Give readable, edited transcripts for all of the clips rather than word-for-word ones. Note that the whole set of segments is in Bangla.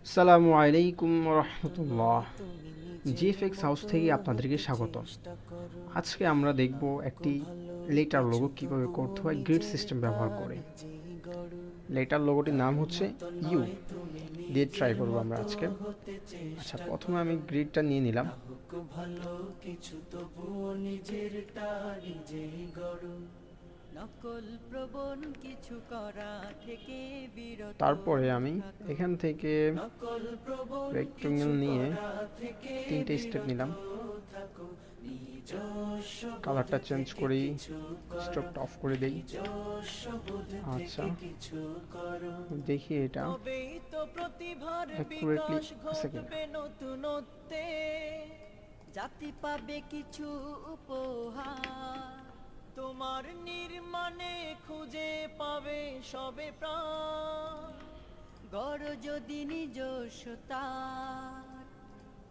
আসসালামু আলাইকুম রহমতুল্লাহ। জিএফএক্স হাউস থেকে আপনাদেরকে স্বাগত। আজকে আমরা দেখব একটি লেটার লোগো কীভাবে করতে হয় গ্রিড সিস্টেম ব্যবহার করে। লেটার লোগোটির নাম হচ্ছে ইউ দিয়ে ট্রাই করবো আমরা আজকে। আচ্ছা, প্রথমে আমি গ্রিডটা নিয়ে নিলাম। তারপরে আমি এখান থেকে রেক্টেঙ্গেল নিয়ে 3টে স্টেপ নিলাম। কালারটা চেঞ্জ করি, স্ট্রোকটা অফ করে দেই। আচ্ছা, দেখি এটা অ্যাকুরেটলি আছে কিনা। জাতি পাবে কিছু উপহার, তোমার নির্মাণে খুঁজে পাবে সবে প্রাণ। গড় যদি নিজস্বতা,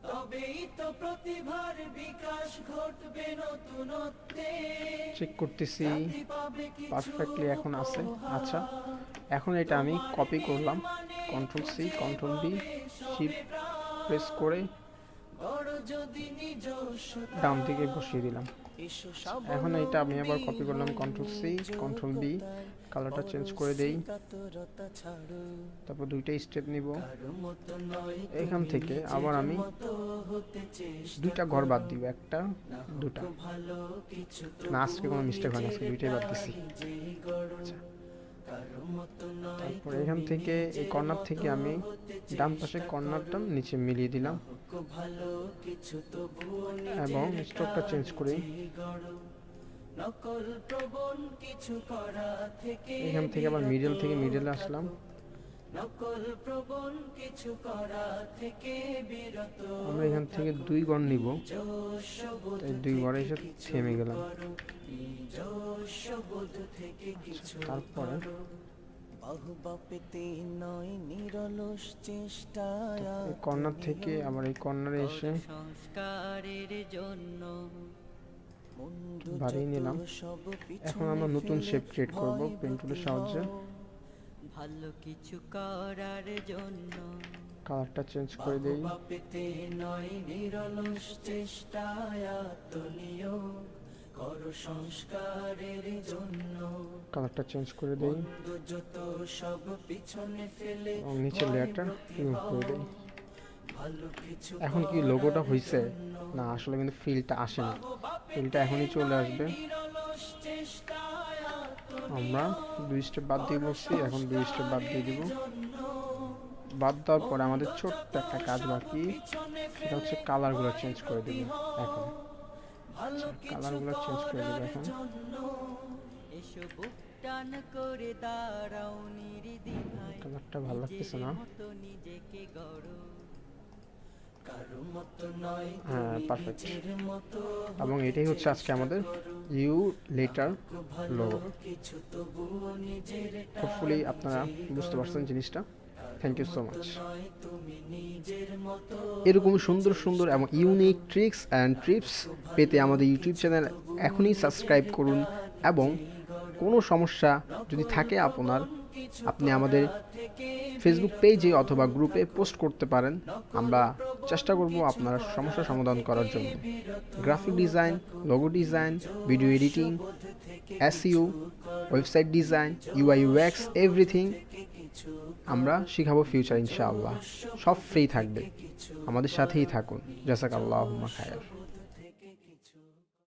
তবেই তো প্রতিভার বিকাশ ঘটবে নতুনত্বে। চেক করতেছি পারফেক্টলি এখন আছে। আচ্ছা, এখন এটা আমি কপি করলাম, control C control V shift press করে ডান দিকে বসিয়ে দিলাম। এখন এটা আমি আবার কপি করলাম, কন্ট্রোল সি কন্ট্রোল বি, কালারটা চেঞ্জ করে দেই। তারপর 2টা স্টেপ নিব। এখান থেকে আবার আমি 2টা ঘর বাদ দিব, 1টা 2টা না, আজকে কোনো মিস্টেক হয় না, আজকে 2টাই বাদ দিছি। আচ্ছা, তারপর এখান থেকে এই কর্নার থেকে আমি ডান পাশে কর্নারটা নিচে মিলিয়ে দিলাম এবং স্ট্রোকটা চেঞ্জ করি। এখান থেকে আবার মিডল থেকে মিডলে আসলাম। আমরা এখান থেকে 2 ঘর নিব, তাই 2 ঘরে এসে থেমে গেলাম। তারপরে কর্নার থেকে আবার এই কর্নারে এসে বাড়িয়ে নিলাম। এখন আমরা নতুন শেপ ক্রিয়েট করব পেন টুলের সাহায্যে। ভালো কিছু করার জন্য কালারটা চেঞ্জ করে দেই। কালারটা চেঞ্জ করে দেই এবং নিচের লেয়ারটা রিমুভ করে দেই। এখন কি লোগোটা হয়েছে না? আসলে কিন্তু ফিলটা আসে না, ফিলটা এখনই চলে আসবে। আমরা 2 স্টেপ বাদ দিয়ে বসছি, এখন 2 স্টেপ বাদ দিয়ে দিব। বাদ দেওয়ার পরে আমাদের ছোট্ট একটা কাজ বাকি, সেটা হচ্ছে কালারগুলো চেঞ্জ করে দেব। এখন কালারগুলো চেঞ্জ করে দেব। এখন কালারটা ভালো লাগতেছে না। হ্যাঁ, পারফেক্ট। এবং এটাই হচ্ছে আজকে আমাদের ইউ লেটার লোগো। হোপফুলি আপনারা বুঝতে পারছেন জিনিসটা। Thank you so much. এরকম সুন্দর সুন্দর এবং ইউনিক ট্রিক্স অ্যান্ড টিপস পেতে আমাদের ইউটিউব চ্যানেল এখনই সাবস্ক্রাইব করুন, এবং কোনো সমস্যা যদি থাকে আপনার, আপনি আমাদের ফেসবুক পেজে অথবা গ্রুপে পোস্ট করতে পারেন। আমরা চেষ্টা করব আপনার সমস্যা সমাধান করার জন্য। Graphic design, logo design, video editing, SEO, website design, UI UX, everything আমরা শিখাবো ফিউচার ইনশাআল্লাহ। সব ফ্রি থাকবে, আমাদের সাথেই থাকুন। জাযাকাল্লাহু খায়র।